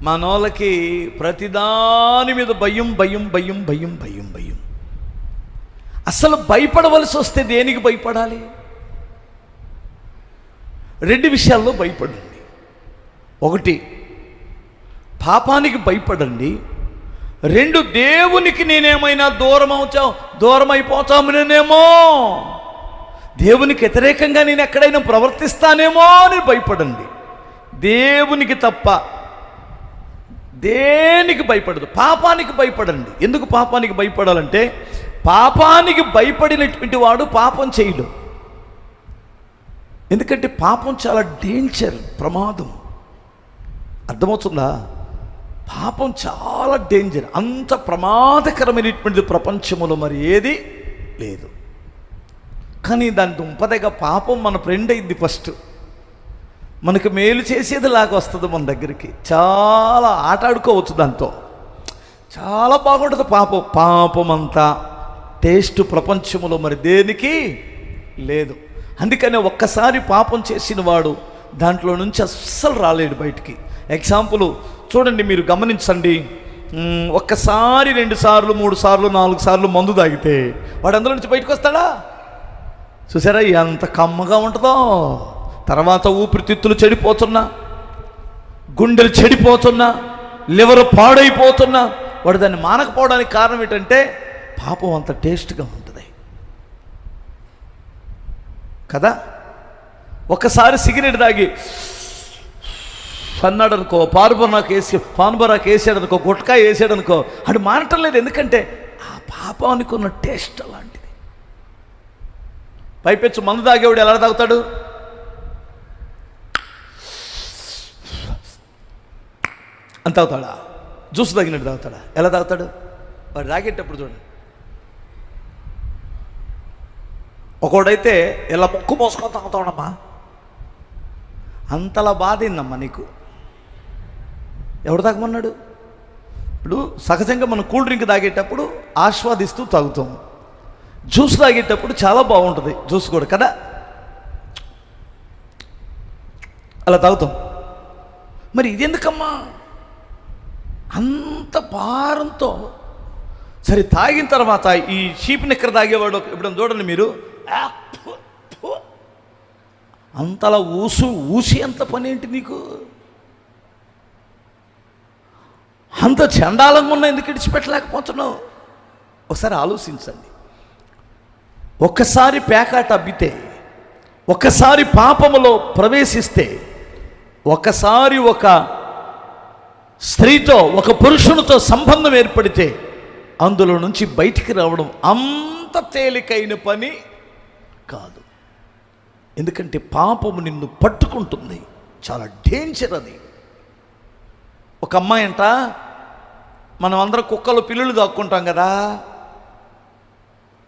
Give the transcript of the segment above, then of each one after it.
మనోళ్ళకి ప్రతిదాని మీద భయం భయం భయం భయం భయం భయం. అసలు భయపడవలసి వస్తే దేనికి భయపడాలి? రెండు విషయాల్లో భయపడండి. ఒకటి, పాపానికి భయపడండి. రెండు, దేవునికి నేనేమైనా దూరం అయిపోతామనేమో, దేవునికి వ్యతిరేకంగా నేను ఎక్కడైనా ప్రవర్తిస్తానేమో అని భయపడండి. దేవునికి తప్ప దేనికి భయపడదు. పాపానికి భయపడండి. ఎందుకు పాపానికి భయపడాలంటే, పాపానికి భయపడినటువంటి వాడు పాపం చేయడు. ఎందుకంటే పాపం చాలా డేంజర్, ప్రమాదం. అర్థమవుతుందా? పాపం చాలా డేంజర్. అంత ప్రమాదకరమైనటువంటిది ప్రపంచంలో మరి ఏది లేదు. కానీ దాని దుంపదగా పాపం మన ఫ్రెండ్ అయింది. ఫస్ట్ మనకు మేలు చేసేది లాగా వస్తుంది మన దగ్గరికి. చాలా ఆట ఆడుకోవచ్చు దాంతో, చాలా బాగుంటుంది. పాపం అంతా టేస్ట్ ప్రపంచంలో మరి దేనికి లేదు. అందుకనే ఒక్కసారి పాపం చేసిన వాడు దాంట్లో నుంచి అస్సలు రాలేడు బయటికి. ఎగ్జాంపుల్ చూడండి, మీరు గమనించండి. ఒక్కసారి 2 సార్లు 3 సార్లు 4 సార్లు మందు తాగితే వాడు అందులో నుంచి బయటకు వస్తాడా? చూసారా ఎంత కమ్మగా ఉంటుందో. తర్వాత ఊపిరితిత్తులు చెడిపోతున్నా, గుండెలు చెడిపోతున్నా, లివర్ పాడైపోతున్నా, వాడు దాన్ని మానకపోవడానికి కారణం ఏంటంటే పాపం అంత టేస్ట్గా ఉంటుంది కదా. ఒకసారి సిగరెట్ తాగి అన్నాడు అనుకో, పాన్బరాకు వేసాడనుకో, గుట్కా వేసాడనుకో, అది మానటం లేదు. ఎందుకంటే ఆ పాపానికి ఉన్న టేస్ట్ అలాంటిది. పైపెచ్చు మందు తాగేవాడు ఎలా తాగుతాడు? అంత తాగుతాడా? జ్యూస్ తాగినట్టు తాగుతాడా? ఎలా తాగుతాడు? వాడు తాగేటప్పుడు చూడండి, ఒకడైతే ఇలా ముక్కు మోసుకొని తాగుతాడమ్మా. అంతలా బాధేందమ్మా నీకు? ఎవడు తాగమన్నాడు? ఇప్పుడు సహజంగా మనం కూల్ డ్రింక్ తాగేటప్పుడు ఆస్వాదిస్తూ తాగుతాం. జ్యూస్ తాగేటప్పుడు చాలా బాగుంటుంది జ్యూస్ కూడా కదా, అలా తాగుతాం. మరి ఇది ఎందుకమ్మా అంత భారంతో? సరే తాగిన తర్వాత ఈ షీప్ నిక్కర తాగేవాడు ఎప్పుడైనా చూడండి మీరు, అంతలా ఊసి అంత పని ఏంటి నీకు? అంత చండాలంగా ఉన్న ఎందుకు విడిచిపెట్టలేకపోతున్నావు? ఒకసారి ఆలోచించండి. ఒక్కసారి పేకాట అబ్బితే, ఒక్కసారి పాపములో ప్రవేశిస్తే, ఒకసారి ఒక స్త్రీతో ఒక పురుషునితో సంబంధం ఏర్పడితే అందులో నుంచి బయటికి రావడం అంత తేలికైన పని కాదు. ఎందుకంటే పాపము నిన్ను పట్టుకుంటుంది, చాలా డేంజర్ అది. ఒక అమ్మాయి అంట, మనం అందరం కుక్కలు పిల్లులు దాక్కుంటాం కదా,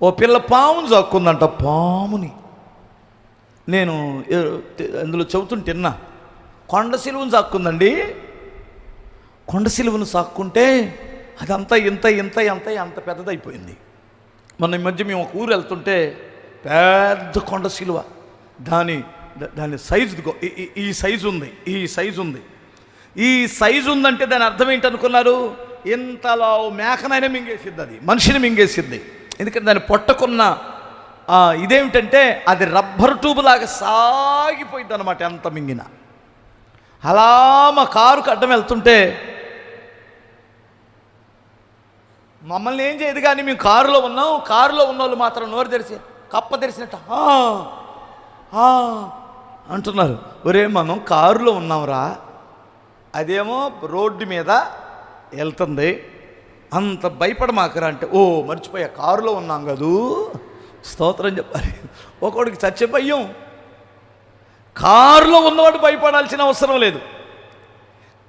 ఓ పిల్ల పాముని దాక్కుందంట. పాముని నేను అందులో చెబుతుంటున్నా, కొండ సిలువను సాక్కుందండి. కొండ సిలువను సాక్కుంటే అదంతా ఇంత పెద్దదైపోయింది. మొన్న ఈ మధ్య మేము ఒక ఊరు వెళ్తుంటే పెద్ద కొండ సిలువ, దాని సైజు ఈ సైజు ఉంది, ఈ సైజు ఉందంటే దాని అర్థం ఏంటనుకున్నారు? ఇంతలో మేకనైనా మింగేసిద్ది, అది మనిషిని మింగేసిద్ది. ఎందుకంటే దాన్ని పొట్టకున్న ఇదేమిటంటే అది రబ్బర్ ట్యూబ్ లాగా సాగిపోయింది అనమాట, ఎంత మింగిన. అలా మా కారుకు అడ్డం వెళ్తుంటే మమ్మల్ని ఏం చేయదు, కానీ మేము కారులో ఉన్నాం. కారులో ఉన్న వాళ్ళు మాత్రం నోరు తెరిచి కప్ప తెరిచినట్టు అంటున్నారు. ఒరే మనం కారులో ఉన్నాంరా, అదేమో రోడ్డు మీద వెళ్తుంది, అంత భయపడమాకరా అంటే, ఓ మర్చిపోయా కారులో ఉన్నాం కదూ, స్తోత్రం చెప్పాలి. ఒకడికి చచ్చే భయం. కారులో ఉన్నవాడు భయపడాల్సిన అవసరం లేదు.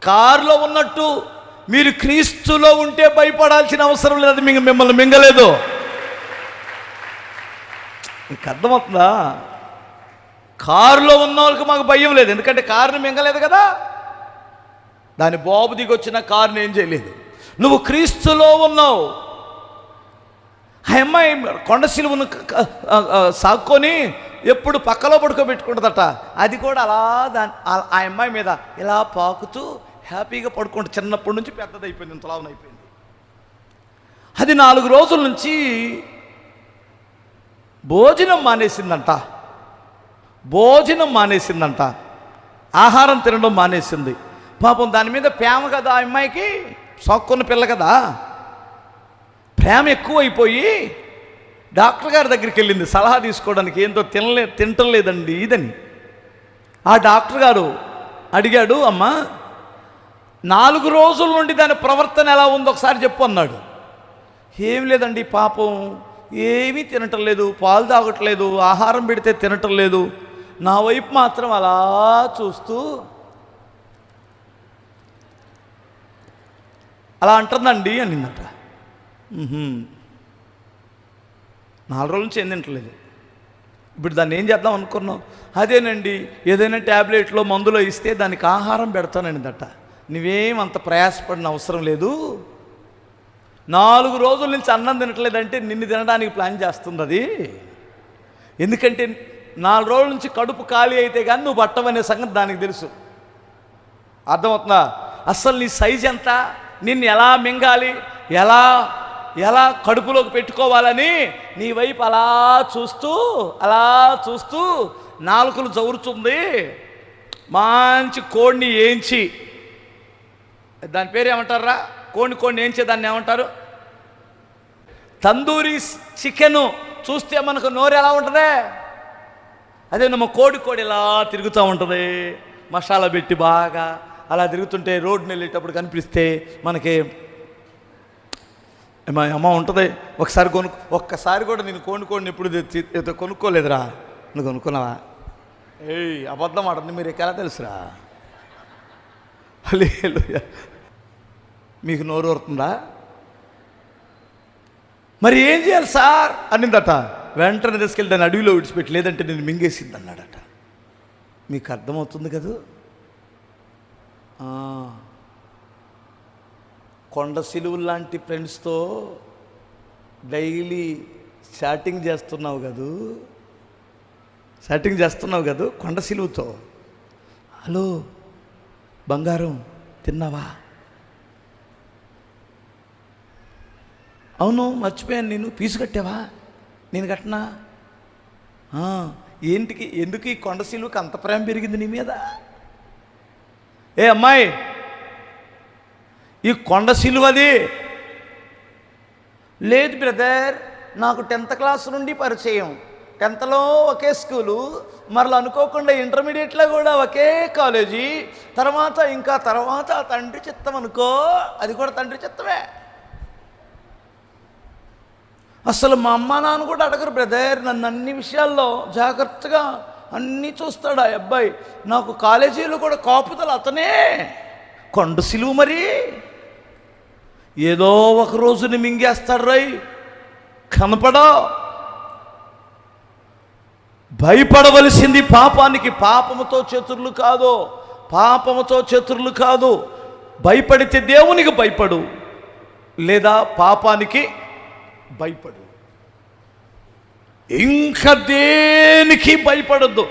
కారులో ఉన్నట్టు మీరు క్రీస్తులో ఉంటే భయపడాల్సిన అవసరం లేదు. మిమ్మల్ని మింగలేదు. మీకు అర్థమవుతుందా? కారులో ఉన్న వాళ్ళకి మాకు భయం లేదు, ఎందుకంటే కారుని మింగలేదు కదా. దాని బాబు దిగొచ్చిన కారుని ఏం చేయలేదు. నువ్వు క్రీస్తులో ఉన్నావు. ఆ అమ్మాయి కొండ సిలువను సాక్కొని ఎప్పుడు పక్కలో పడుకోబెట్టుకుంటుందట. అది కూడా అలా ఆ అమ్మాయి మీద ఇలా పాకుతూ హ్యాపీగా పడుకుంటా. చిన్నప్పటి నుంచి పెద్దదైపోయింది, ఇంతలావునైపోయింది. అది 4 రోజుల నుంచి భోజనం మానేసిందంట, ఆహారం తినడం మానేసింది. పాపం దాని మీద ప్రేమ కదా, ఆ అమ్మాయికి సోక్కున్న పిల్ల కదా, ప్రేమ ఎక్కువైపోయి డాక్టర్ గారి దగ్గరికి వెళ్ళింది సలహా తీసుకోవడానికి. ఏంటో తినటం లేదండి ఇదని. ఆ డాక్టర్ గారు అడిగాడు, అమ్మా 4 రోజుల నుండి దాని ప్రవర్తన ఎలా ఉందో ఒకసారి చెప్పు అన్నాడు. ఏం లేదండి, పాపం ఏమీ తినటం లేదు, పాలు తాగట్లేదు, ఆహారం పెడితే తినటం లేదు, నా వైపు మాత్రం అలా చూస్తూ అలా అంటుందండి అనిందట. 4 రోజుల నుంచి ఏం తింటలేదు. ఇప్పుడు దాన్ని ఏం చేద్దాం అనుకున్నావు? అదేనండి, ఏదైనా ట్యాబ్లెట్లో మందులో ఇస్తే దానికి ఆహారం పెడతాననిదట. నువ్వేం అంత ప్రయాసపడిన అవసరం లేదు, 4 రోజుల నుంచి అన్నం తినట్లేదంటే నిన్ను తినడానికి ప్లాన్ చేస్తుంది అది. ఎందుకంటే 4 రోజుల నుంచి కడుపు ఖాళీ అయితే కానీ నువ్వు పట్టవనే సంగతి దానికి తెలుసు. అర్థమవుతుందా? అసలు నీ సైజ్ ఎంత, నిన్ను ఎలా మింగాలి, ఎలా కడుపులోకి పెట్టుకోవాలని నీ వైపు అలా చూస్తూ నాలుకలు జవురుతుంది. మంచి కోడిని ఏంచి, దాని పేరు ఏమంటారా, కోడిని ఏంచే దాన్ని ఏమంటారు, తందూరి చికెను చూస్తే మనకు నోరు ఎలా ఉంటుంది, అదే ನಮ್ಮ కోడి ఇలా తిరుగుతూ ఉంటుంది. మసాలా పెట్టి బాగా అలా తిరుగుతుంటే రోడ్డుని వెళ్ళేటప్పుడు కనిపిస్తే మనకి అమ్మ ఉంటుంది. ఒక్కసారి కూడా నేను కోడిని ఎప్పుడు కొనుక్కోలేదురా. నువ్వు కొనుక్కున్నావా? అబద్ధం ఆడుతుంది, మీరు ఎలా తెలుసురా? హల్లెలూయా. మీకు నోరు ఊరుతుందా? మరి ఏం చేయాలి సార్ అనిందట. వెంటనే తీసుకెళ్ళి దాన్ని అడవిలో విడిచిపెట్టి, లేదంటే నేను మింగేసింది అన్నాడట. మీకు అర్థమవుతుంది కదా? కొండ సిలువు లాంటి ఫ్రెండ్స్తో డైలీ చాటింగ్ చేస్తున్నావు కదూ కొండ సిలువుతో. హలో బంగారం, తిన్నావా? అవును మర్చిపోయాను, నేను ఫీజు కట్టావా? నేను కట్టినా. ఎందుకు ఈ కొండ సిలువుకి అంత ప్రేమ పెరిగింది నీ మీద? ఏ అమ్మాయి, ఈ కొండ సిలువది లేదు బ్రదర్, నాకు 10th క్లాస్ నుండి పరిచయం, 10thలో ఒకే స్కూలు, మరలా అనుకోకుండా ఇంటర్మీడియట్లో కూడా ఒకే కాలేజీ, తర్వాత తండ్రి చిత్తం అనుకో, అది కూడా తండ్రి చిత్తమే. అసలు మా అమ్మ నాన్న కూడా అడగరు బ్రదర్, నన్ను అన్ని విషయాల్లో జాగ్రత్తగా అన్నీ చూస్తాడు ఆ అబ్బాయి. నాకు కాలేజీలో కూడా కాపుదల అతనే, కొండ సిలువు. మరి ఏదో ఒక రోజుని మింగేస్తాడు రై, కనపడో. భయపడవలసింది పాపానికి, పాపముతో చతురులు కాదు. భయపడితే దేవునికి భయపడు, లేదా పాపానికి భయపడు. ఇంకా దేనికి భయపడొద్దు,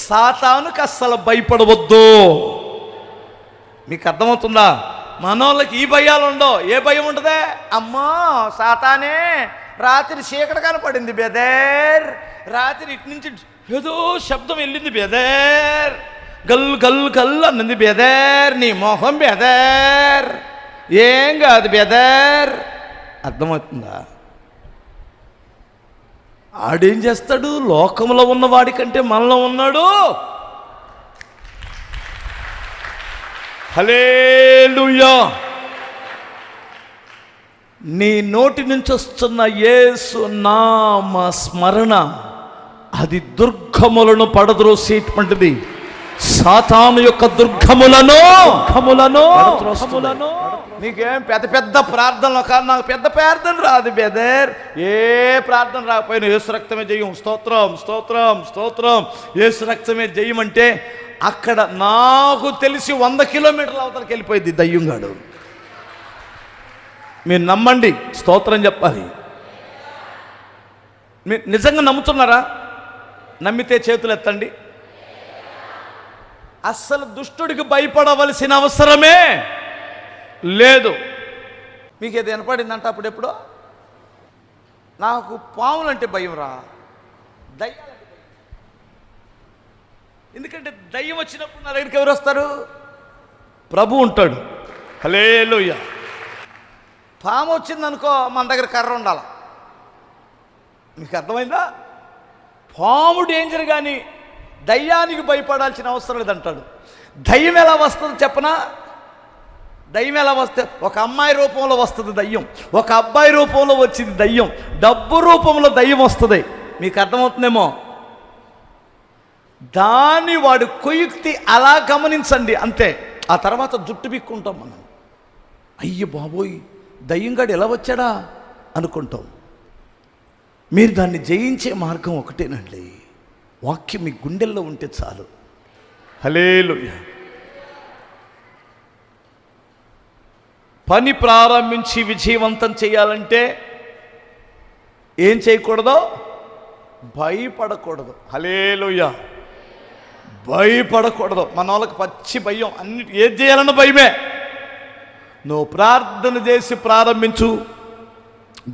సాతానుకి అస్సలు భయపడవద్దు. మీకు అర్థమవుతుందా? మనోళ్ళకి ఈ భయాలు ఉండవు. ఏ భయం ఉంటుందే? అమ్మో సాతానే, రాత్రి చీకటి కనపడింది బెదర్, రాత్రి ఇటు నుంచి ఏదో శబ్దం వెళ్ళింది బెదర్, గల్లు అన్నది బెదర్, నీ మొహం బెదర్, ఏం కాదు బెదర్. అర్థమవుతుందా? ఆడేం చేస్తాడు? లోకంలో ఉన్నవాడి కంటే మనలో ఉన్నాడు. హల్లెలూయా. నీ నోటి నుంచి వస్తున్న యేసు నామ స్మరణ, అది దుర్గములను పడద్రోసేటువంటిది. సాతాను యొక్క దుర్గములను నీకేం పెద్ద ప్రార్థనలు కాదు, నాకు పెద్ద ప్రార్థన రాదు బెదర్. ఏ ప్రార్థన రాకపోయినా యేసు రక్తమే జయం, స్తోత్రం యేసు రక్తమే జయం అంటే అక్కడ నాకు తెలిసి 100 కిలోమీటర్ల అవతలకి వెళ్ళిపోయింది దయ్యంగాడు. మీరు నమ్మండి, స్తోత్రం చెప్పాలి. మీరు నిజంగా నమ్ముతున్నారా? నమ్మితే చేతులు ఎత్తండి. అస్సలు దుష్టుడికి భయపడవలసిన అవసరమే లేదు. మీకు ఏది వినపడిందంట అప్పుడెప్పుడు? నాకు పాములంటే భయం రా, దయ్యాలంటే భయం. ఎందుకంటే దయ్యం వచ్చినప్పుడు నా దగ్గరికి ఎవరు వస్తారు? ప్రభు ఉంటాడు. హల్లెలూయా. పాము వచ్చిందనుకో, మన దగ్గర కర్ర ఉండాలి. మీకు అర్థమైందా? పాము డేంజర్, కానీ దయ్యానికి భయపడాల్సిన అవసరం లేదంటాడు. దయ్యం ఎలా వస్తుంది చెప్పనా? దయ్యం ఎలా వస్తే, ఒక అమ్మాయి రూపంలో వస్తుంది దయ్యం, ఒక అబ్బాయి రూపంలో వచ్చింది దయ్యం, డబ్బు రూపంలో దయ్యం వస్తుంది. మీకు అర్థమవుతుందేమో? దాన్ని వాడు కుయుక్తి అలా గమనించండి అంతే. ఆ తర్వాత జుట్టు బిక్కుంటాం మనం. అయ్య బాబోయ్, దయ్యంగాడు ఎలా వచ్చాడా అనుకుంటాం. మీరు దాన్ని జయించే మార్గం ఒకటేనండి, వాక్యం మీ గుండెల్లో ఉంటే చాలు. హల్లెలూయా. పని ప్రారంభించి విజయవంతం చేయాలంటే ఏం చేయకూడదు? భయపడకూడదు. హల్లెలూయా. భయపడకూడదు. మన వాళ్ళకి పచ్చి భయం, అన్నిటి ఏది చేయాలన్న భయమే. నువ్వు ప్రార్థన చేసి ప్రారంభించు,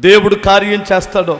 దేవుడు కార్యం చేస్తాడు.